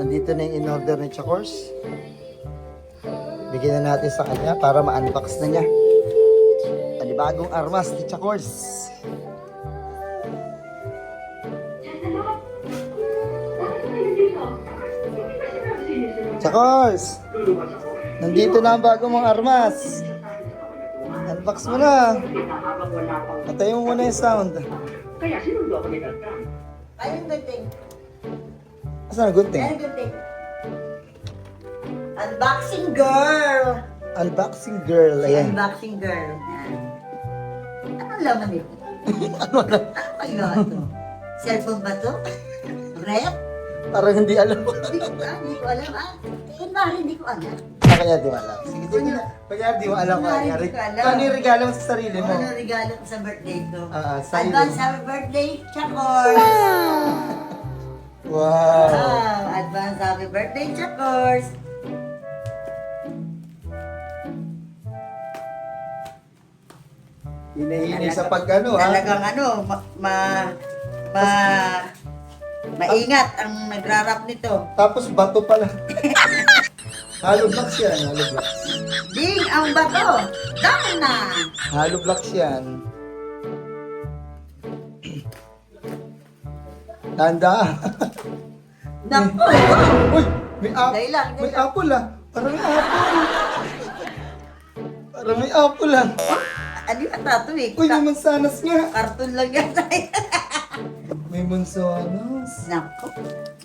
Nandito na yung in-order ni Chakors. Bigyan na natin sa kanya para ma-unbox na niya. Panibagong armas ni Chakors. Chakors! Nandito na ang bago mong armas. Unbox mo na. Patayin mo muna yung sound. Ayun, gunting. Asan ang gunting? Ayun, gunting. Unboxing girl. Unboxing girl. Ayan. Unboxing girl. Yan. Anong laman nito? Ano na? Ano ito? Cellphone ba ito? Rep? Parang hindi alam mo. Hindi ko alam. Kunwari, hindi ko alam. Kanya di mo alam. Sige, sige na. Kanya di mo alam. Kunwari, hindi ko alam. Ano yung regalo mo sa sarili mo? Ano regalo ko sa birthday ko? Sarili. Advance happy birthday, Chakors! Wow. Advance happy birthday, Chakors! Hinahinay sa pagkano ha? Talagang maingat ang nagrarap nito. Tapos bato pala. Hollow blocks yan. Hollow blocks. Ding ang bato! Down na! Hollow blocks yan. Tanda. Naku! Uy! May apple. Dahil lang, May dahil lang. apple ah. Parang may apple. Parang may apple ah. Ano yung tato eh? Uy, may mansanas nga. Karton lang yan. May mansanas. Naku!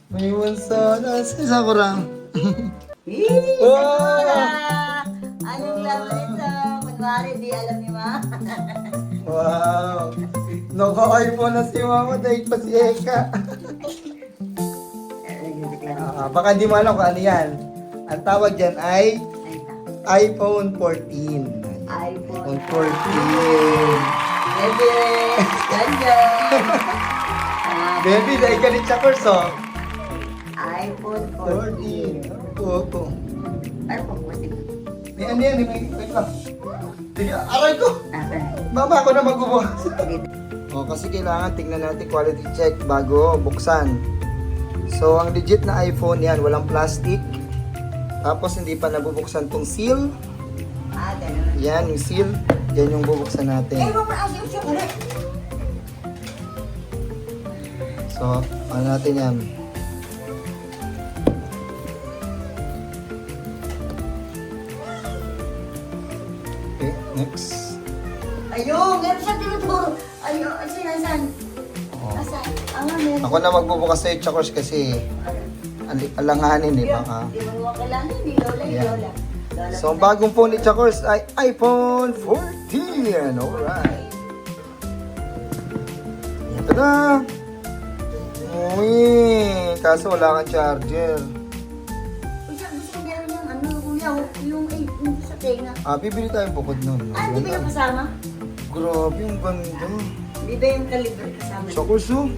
May mansanas. Isa ko lang. Wow! Oh! Anong laman ito? Kunwari, di alam ni Ma. Wow! Naka-iPhone na si Mama dahil pa si Eka. Baka hindi mo alam kung ano yan. Ang tawag dyan ay iPhone 14. iPhone 14. Baby! Ganyan! Baby, dahil ka ni Chakors, oh. iPhone 14. 14. Oo. Ano pong 14? May ano yan, wait lang. Sige, aray ko! Mama, ako na magbubukas. Kasi kailangan tignan natin quality check bago buksan. So, ang legit na iPhone yan, walang plastic. Tapos, hindi pa nabubuksan tong seal. Ganun. Yan, yung seal. Yan yung bubuksan natin. Huwag mo asyo siya ulit. So, ano natin yan? Okay, next. Ayun, meron siya tinuturo. Ayun, sinasan. Oh. Asan? Meron. Ako na magbubukas sa'yo, Chakos, kasi alanganin, di ba ka? Di mo kailangan, ni Lola, Yan. Lola. Lola. So, ang bagong phone ni Chakos ay iPhone 14. Alright. Ito na. Uy, kaso wala kang charger. Uy, gusto ko meron yung kuya, yung sa tenga. Bibili tayong bukod nun. Di ba yung kasama? Grabe, ang ganda. Di ba yung kalibre kasama? Chakos, oh.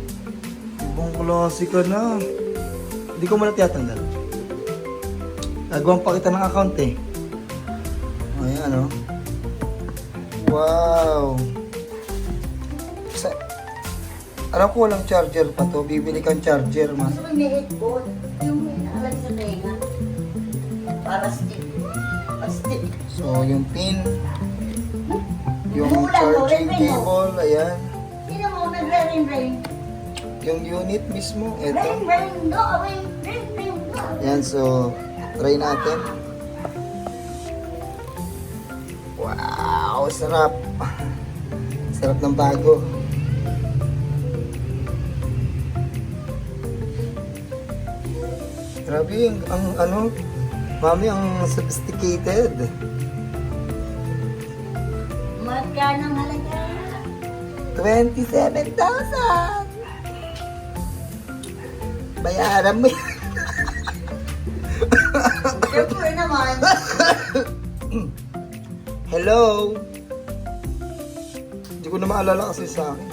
Ibang klase ka na. Hindi ko muna tiyatanggal. Nagawan pa kita ng account eh. Ayan, oh. Wow. Alam ko walang charger pa to. Bibili kang charger, man. Gusto ko may headphone. Yung may nakalag sa tenga. Para stick. Stick. So, yung pin. Yung Umuulan, charging rain, rain, cable, ayan. Sino mo, nagre-rain. Yung unit mismo, Rain, eto. rain, go away. Rain, go. Ayan, so, try natin. Wow, sarap. Sarap ng bago. Grabe, mami, ang sophisticated. Magkano ang halaga? 27,000! Bayaran mo yan. Siyempre naman. Hello? Hindi ko na maalala kasi sa akin.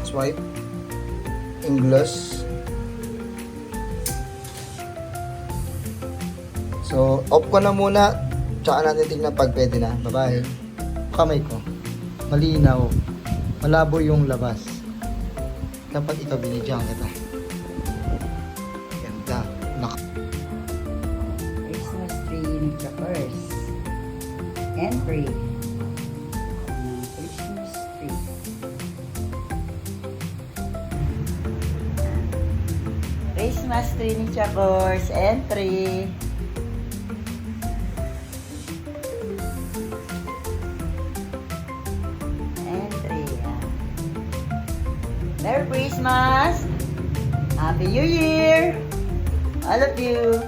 Swipe. English. So, off ko na muna. Tsaka natin tignan pag pwede na. Bye-bye. Kamay ko. Malinaw. Malabo yung labas. Dapat ikaw binidyan kita. Ganda. Christmas tree ni Chakers. Entry. Christmas tree. Christmas tree ni Chakers. Entry. Entry. Merry Christmas! Happy New Year! All of you!